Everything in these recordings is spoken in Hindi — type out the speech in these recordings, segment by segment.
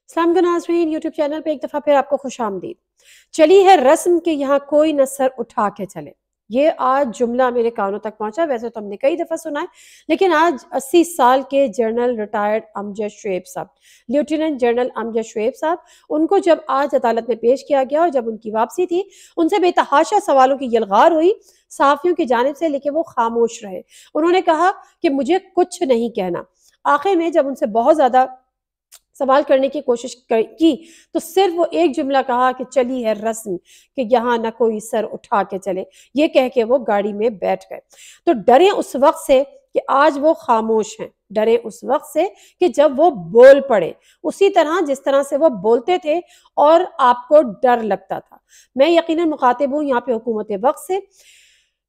इस्लाम के नाज़रीन यूट्यूब चैनल पे एक दफ़ा फिर आपको खुशामदीद। चली है रस्म के यहाँ कोई न सर उठा के चले। ये आज जुमला मेरे कानों तक पहुंचा। वैसे तो हमने कई दफ़ा सुना है, लेकिन आज 80 साल के जनरल रिटायर्ड अमजद शुएब साहब, लेफ्टिनेंट जनरल अमजद शुएब साहब, उनको जब आज अदालत में पेश किया गया और जब उनकी वापसी थी, उनसे बेतहाशा सवालों की यलगार हुई सहाफ़ियों की जानिब से, लेकिन वो खामोश रहे। उन्होंने कहा कि मुझे कुछ नहीं कहना। आखिर में जब उनसे बहुत ज़्यादा सवाल करने की कोशिश की तो सिर्फ वो एक जुमला कहा कि चली है रस्म कि यहाँ ना कोई सर उठा के चले। ये कह के वो गाड़ी में बैठ गए। तो डरे उस वक्त से कि आज वो खामोश हैं, डरे उस वक्त से कि जब वो बोल पड़े उसी तरह जिस तरह से वो बोलते थे और आपको डर लगता था। मैं यकीनन मुखातिब हूँ यहाँ पे हुकूमत वक्त से,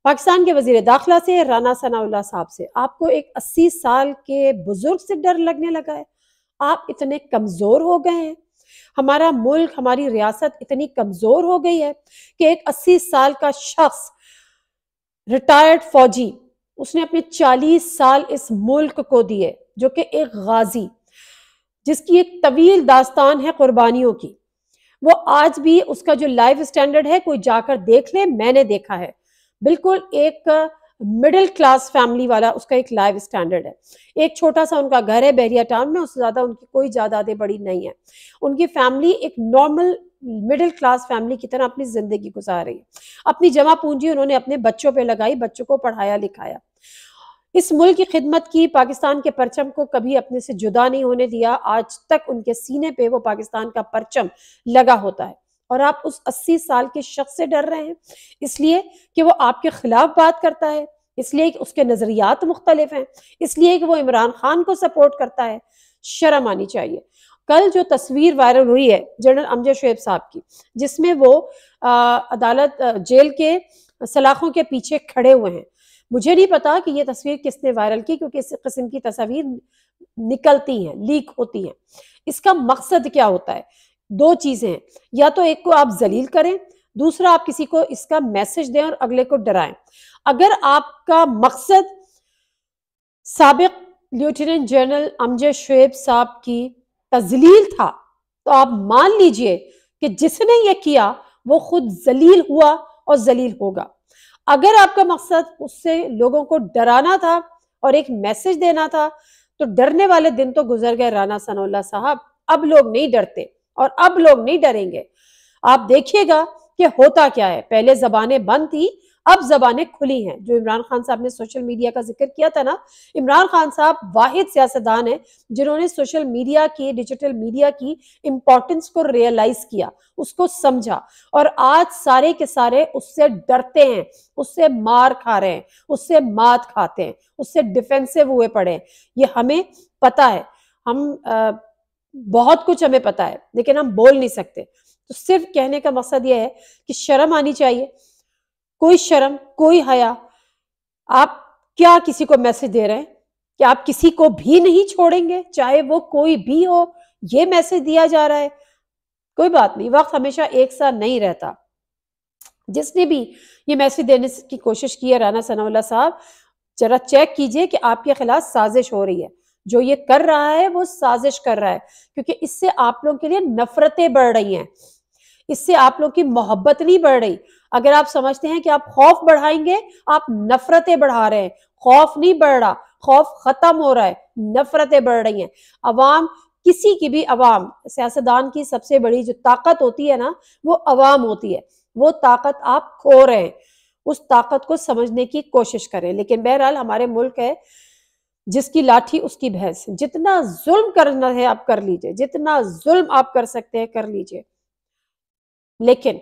पाकिस्तान के वजीर दाखिला से, राना सनाउल्लाह साहब से। आपको एक 80 साल के बुजुर्ग से डर लगने लगा है? आप इतने कमजोर हो गए हैं, हमारा मुल्क, हमारी रियासत इतनी कमजोर हो गई है कि एक 80 साल का शख्स, रिटायर्ड फौजी, उसने अपने 40 साल इस मुल्क को दिए, जो कि एक गाजी, जिसकी एक तवील दास्तान है कुर्बानियों की। वो आज भी उसका जो लाइफ स्टैंडर्ड है, कोई जाकर देख ले, मैंने देखा है, बिल्कुल एक मिडिल क्लास फैमिली वाला उसका एक लाइफ स्टैंडर्ड है। एक छोटा सा उनका घर है बहरिया टाउन में, उससे ज़्यादा उनकी कोई जायदादें बड़ी नहीं है। उनकी फैमिली एक नॉर्मल मिडिल क्लास फैमिली की तरह अपनी ज़िंदगी गुजार रही है। अपनी जमा पूंजी उन्होंने अपने बच्चों पे लगाई, बच्चों को पढ़ाया लिखाया, इस मुल्क की खिदमत की, पाकिस्तान के परचम को कभी अपने से जुदा नहीं होने दिया। आज तक उनके सीने पे वो पाकिस्तान का परचम लगा होता है। और आप उस 80 साल के शख्स से डर रहे हैं इसलिए कि वो आपके खिलाफ बात करता है, इसलिए कि उसके नजरियात मुख्तलिफ हैं, इसलिए कि वो इमरान खान को सपोर्ट करता है। शर्म आनी चाहिए। कल जो तस्वीर वायरल हुई है जनरल अमजद शुएब साहब की, जिसमें वो अदालत जेल के सलाखों के पीछे खड़े हुए हैं, मुझे नहीं पता कि ये तस्वीर किसने वायरल की, क्योंकि इस किस्म की तस्वीर निकलती हैं, लीक होती हैं। इसका मकसद क्या होता है? दो चीजें हैं, या तो एक को आप जलील करें, दूसरा आप किसी को इसका मैसेज दें और अगले को डराएं। अगर आपका मकसद साबिक लेफ्टिनेंट जनरल अमजद शुएब साहब की तजलील था, तो आप मान लीजिए कि जिसने ये किया वो खुद जलील हुआ और जलील होगा। अगर आपका मकसद उससे लोगों को डराना था और एक मैसेज देना था, तो डरने वाले दिन तो गुजर गए राना सनाउल्लाह साहब। अब लोग नहीं डरते और अब लोग नहीं डरेंगे। आप देखिएगा कि होता क्या है। पहले जबानें बंद थी, अब जबानें खुली हैं। जो इमरान खान साहब ने सोशल मीडिया का जिक्र किया था ना, इमरान खान साहब वाहिद सियासतदान है जिन्होंने सोशल मीडिया की, डिजिटल मीडिया की इंपॉर्टेंस को रियलाइज किया, उसको समझा, और आज सारे के सारे उससे डरते हैं, उससे मार खा रहे हैं, उससे मात खाते हैं, उससे डिफेंसिव हुए पड़े हैं। ये हमें पता है, हम बहुत कुछ हमें पता है, लेकिन हम बोल नहीं सकते। तो सिर्फ कहने का मकसद यह है कि शर्म आनी चाहिए। कोई शर्म, कोई हया। आप क्या किसी को मैसेज दे रहे हैं कि आप किसी को भी नहीं छोड़ेंगे, चाहे वो कोई भी हो? ये मैसेज दिया जा रहा है। कोई बात नहीं, वक्त हमेशा एक सा नहीं रहता। जिसने भी ये मैसेज देने की कोशिश की है, राना सनाउल्लाह साहब, जरा चेक कीजिए कि आपके खिलाफ साजिश हो रही है। जो ये कर रहा है वो साजिश कर रहा है, क्योंकि इससे आप लोगों के लिए नफरतें बढ़ रही हैं, इससे आप लोग की मोहब्बत नहीं बढ़ रही। अगर आप समझते हैं कि आप खौफ बढ़ाएंगे, आप नफरतें बढ़ा रहे हैं। खौफ नहीं बढ़ रहा, खौफ खत्म हो रहा है, नफरतें बढ़ रही हैं। अवाम, किसी की भी अवाम, सियासतदान की सबसे बड़ी जो ताकत होती है ना, वो अवाम होती है। वो ताकत आप खो रहे हैं। उस ताकत को समझने की कोशिश करें। लेकिन बहरहाल हमारे मुल्क है, जिसकी लाठी उसकी भैंस। जितना जुल्म करना है आप कर लीजिए, जितना जुल्म आप कर सकते हैं कर लीजिए, लेकिन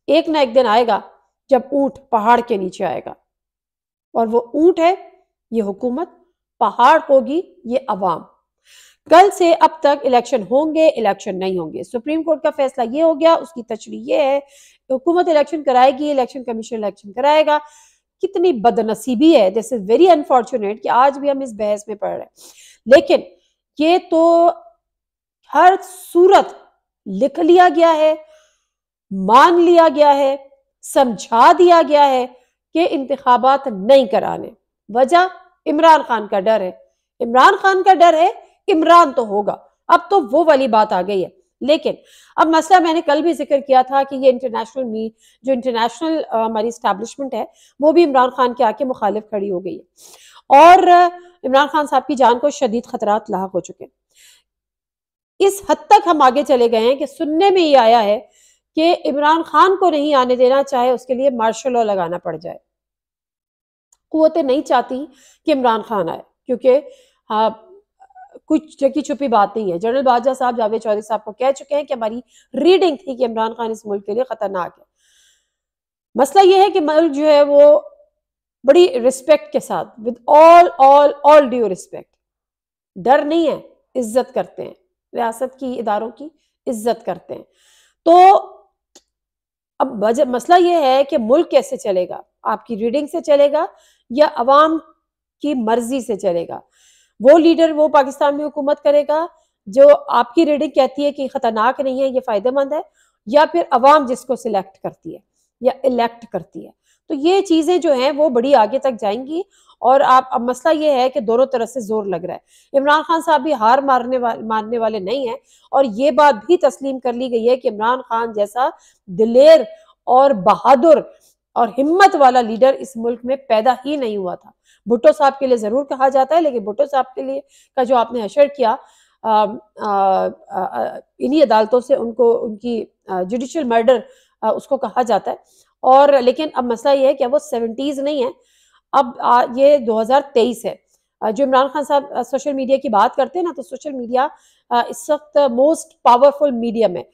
एक ना एक दिन आएगा जब ऊंट पहाड़ के नीचे आएगा, और वो ऊंट है ये हुकूमत, पहाड़ होगी ये अवाम। कल से अब तक इलेक्शन होंगे, इलेक्शन नहीं होंगे। सुप्रीम कोर्ट का फैसला ये हो गया, उसकी तशरीह ये है, हुकूमत इलेक्शन कराएगी, इलेक्शन कमीशन इलेक्शन कराएगा। कितनी बदनसीबी है, दिस इज वेरी अनफॉर्चुनेट कि आज भी हम इस बहस में पड़ रहे हैं। लेकिन ये तो हर सूरत लिख लिया गया है, मान लिया गया है, समझा दिया गया है कि इंतखाबात नहीं कराने। वजह इमरान खान का डर है। इमरान खान का डर है, इमरान तो होगा, अब तो वो वाली बात आ गई है। लेकिन अब मसला मैंने कल भी जिक्र किया था कि ये जो इंटरनेशनल हमारी स्टैब्लिशमेंट है वो भी इमरान खान के आके मुखालिफ खड़ी हो गई है और इमरान खान साहब की जान को शदीद खतरात लाहक हो चुके हैं। इस हद तक हम आगे चले गए हैं कि सुनने में ये आया है कि इमरान खान को नहीं आने देना, चाहे उसके लिए मार्शल लॉ लगाना पड़ जाए। कुव्वतें नहीं चाहती कि इमरान खान आए, क्योंकि हाँ, कुछ की छुपी बात नहीं है। जनरल बाजवा साहब जावेद चौधरी साहब को कह चुके हैं कि हमारी रीडिंग थी कि इमरान खान इस मुल्क के लिए खतरनाक है। मसला ये है कि मुल्क जो है वो बड़ी रिस्पेक्ट के साथ, विद ऑल ड्यू रिस्पेक्ट, डर नहीं है, इज्जत करते हैं, रियासत की इदारों की इज्जत करते हैं। तो अब मसला ये है कि मुल्क कैसे चलेगा, आपकी रीडिंग से चलेगा या अवाम की मर्जी से चलेगा। वो लीडर वो पाकिस्तान में हुकूमत करेगा जो आपकी रीडिंग कहती है कि खतरनाक नहीं है, ये फायदेमंद है, या फिर अवाम जिसको सिलेक्ट करती है या इलेक्ट करती है। तो ये चीजें जो हैं वो बड़ी आगे तक जाएंगी और अब मसला ये है कि दोनों तरफ से जोर लग रहा है। इमरान खान साहब भी हार मानने वाले नहीं है और ये बात भी तस्लीम कर ली गई है कि इमरान खान जैसा दिलेर और बहादुर और हिम्मत वाला लीडर इस मुल्क में पैदा ही नहीं हुआ था। भुट्टो साहब के लिए जरूर कहा जाता है, लेकिन भुट्टो साहब के लिए का जो आपने हशर किया इन्हीं अदालतों से उनको उनकी जुडिशियल मर्डर उसको कहा जाता है। और लेकिन अब मसला ये है कि वो 70s नहीं है, अब ये 2023 है। जो इमरान खान साहब सोशल मीडिया की बात करते हैं ना, तो सोशल मीडिया इस वक्त मोस्ट पावरफुल मीडियम है,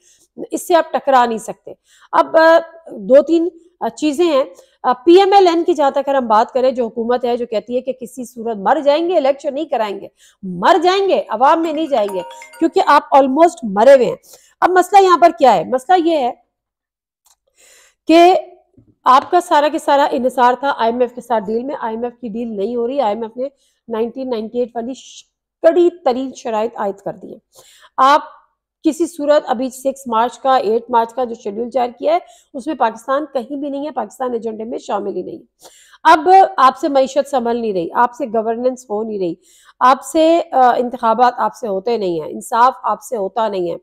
इससे आप टकरा नहीं सकते। अब दो तीन चीजें हैं। PMLN की जहां तक अगर हम बात करें, जो हुकूमत है जो कहती है कि किसी सूरत मर जाएंगे, इलेक्शन नहीं कराएंगे, मर जाएंगे, अवाम में नहीं जाएंगे, क्योंकि आप ऑलमोस्ट मरे हुए हैं। अब मसला यहाँ पर क्या है? मसला ये है कि आपका सारा के सारा इन्हिसार था IMF के साथ डील में। IMF की डील नहीं हो रही। IMF ने 1998 वाली कड़ी तरीन शराइत आयद कर दी है। आप किसी सूरत अभी 6 मार्च का 8 मार्च का जो शेड्यूल जारी किया है उसमें पाकिस्तान कहीं भी नहीं है, पाकिस्तान एजेंडे में शामिल ही नहीं। अब आपसे मईशत संभल नहीं रही, आपसे गवर्नेंस हो नहीं रही, आपसे इंतखाबात आपसे होते नहीं हैं, इंसाफ आपसे होता नहीं है,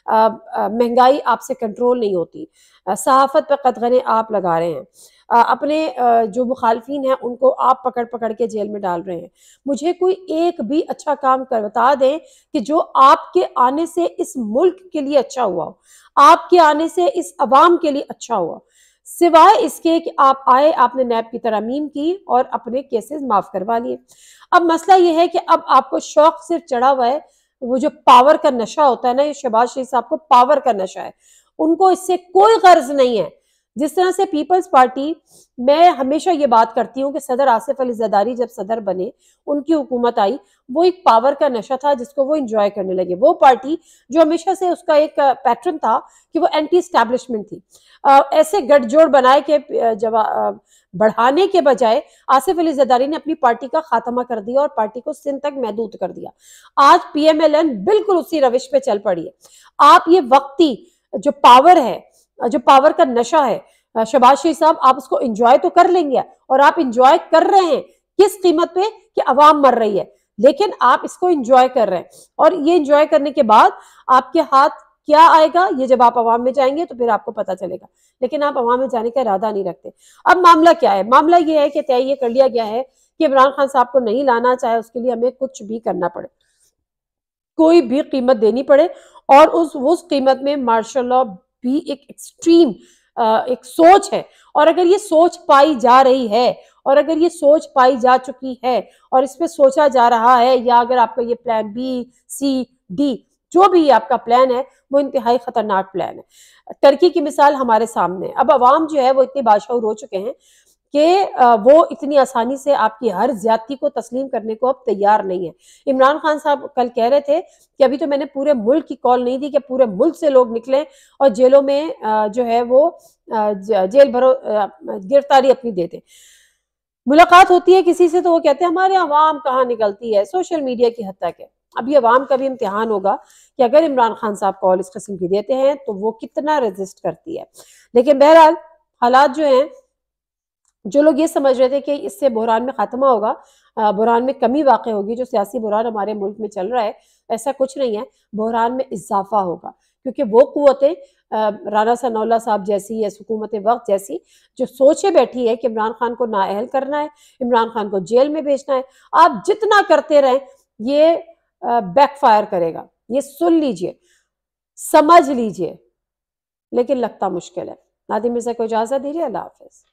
महंगाई आपसे कंट्रोल नहीं होती, सहाफत पर कदगने आप लगा रहे हैं, अपने जो मुखालफिन हैं उनको आप पकड़ पकड़ के जेल में डाल रहे हैं। मुझे कोई एक भी अच्छा काम कर बता दें कि जो आपके आने से इस मुल्क के लिए अच्छा हुआ हो, आपके आने से इस अवाम के लिए अच्छा हुआ, सिवाय इसके कि आप आए, आपने नैब की तरमीम की और अपने केसेस माफ करवा लिए। अब मसला यह है कि अब आपको शौक सिर्फ चढ़ा हुआ है, वो जो पावर का नशा होता है ना, ये शहबाज शरीफ साहब को पावर का नशा है, उनको इससे कोई गर्ज नहीं है। जिस तरह से पीपल्स पार्टी, मैं हमेशा ये बात करती हूँ कि सदर आसिफ अली जरदारी जब सदर बने, उनकी हुकूमत आई, वो एक पावर का नशा था जिसको वो इंजॉय करने लगे। वो पार्टी जो हमेशा से उसका एक पैटर्न था कि वो एंटी एस्टैब्लिशमेंट थी, ऐसे गठजोड़ बनाए के बढ़ाने के बजाय आसिफ अली जरदारी ने अपनी पार्टी का खात्मा कर दिया और पार्टी को सिंध तक महदूद कर दिया। आज PMLN बिल्कुल उसी रविश पे चल पड़ी है। आप ये वक्ती जो पावर है, जो पावर का नशा है, शहबाज शरीफ साहब आप उसको एंजॉय तो कर लेंगे, और आप एंजॉय कर रहे हैं किस कीमत पे कि अवाम मर रही है, लेकिन आप इसको एंजॉय कर रहे हैं। और ये एंजॉय करने के बाद आपके हाथ क्या आएगा, ये जब आप अवाम में जाएंगे तो फिर आपको पता चलेगा, लेकिन आप अवाम में जाने का इरादा नहीं रखते। अब मामला क्या है? मामला ये है कि तय ये कर लिया गया है कि इमरान खान साहब को नहीं लाना, चाहे उसके लिए हमें कुछ भी करना पड़े, कोई भी कीमत देनी पड़े, और उस कीमत में मार्शल लॉ भी एक एक्सट्रीम एक सोच है। और अगर ये सोच पाई जा रही है, और अगर ये सोच पाई जा चुकी है और इस पर सोचा जा रहा है, या अगर आपका ये प्लान B, C, D जो भी आपका प्लान है वो इंतहाई खतरनाक प्लान है। टर्की की मिसाल हमारे सामने है। अब अवाम जो है वो इतने बादशाह हो चुके हैं कि वो इतनी आसानी से आपकी हर ज्यादती को तस्लीम करने को अब तैयार नहीं है। इमरान खान साहब कल कह रहे थे कि अभी तो मैंने पूरे मुल्क की कॉल नहीं दी कि पूरे मुल्क से लोग निकलें और जेलों में जो है वो जेल भरो गिरफ्तारी अपनी दे दें। मुलाकात होती है किसी से तो वो कहते हैं हमारे अवाम कहाँ निकलती है, सोशल मीडिया की हद तक है। अब ये अवाम का भी इम्तिहान होगा कि अगर इमरान खान साहब कॉल इस किस्म की देते हैं तो वो कितना रेजिस्ट करती है। लेकिन बहरहाल हालात जो हैं, जो लोग ये समझ रहे थे कि इससे बुहरान में खात्मा होगा, बुहरान में कमी वाक़ होगी, जो सियासी बुहरान हमारे मुल्क में चल रहा है, ऐसा कुछ नहीं है, बहरान में इजाफा होगा, क्योंकि वो कुव्वतें राना सनाउल्लाह साहब जैसी या हुकूमत वक्त जैसी जो सोचे बैठी है कि इमरान खान को नाअहल करना है, इमरान खान को जेल में भेजना है, आप जितना करते रहें ये बैकफायर करेगा। ये सुन लीजिए, समझ लीजिए, लेकिन लगता मुश्किल है। नादिम मिर्जा को इजाजत दीजिए। अल्लाह हाफिज।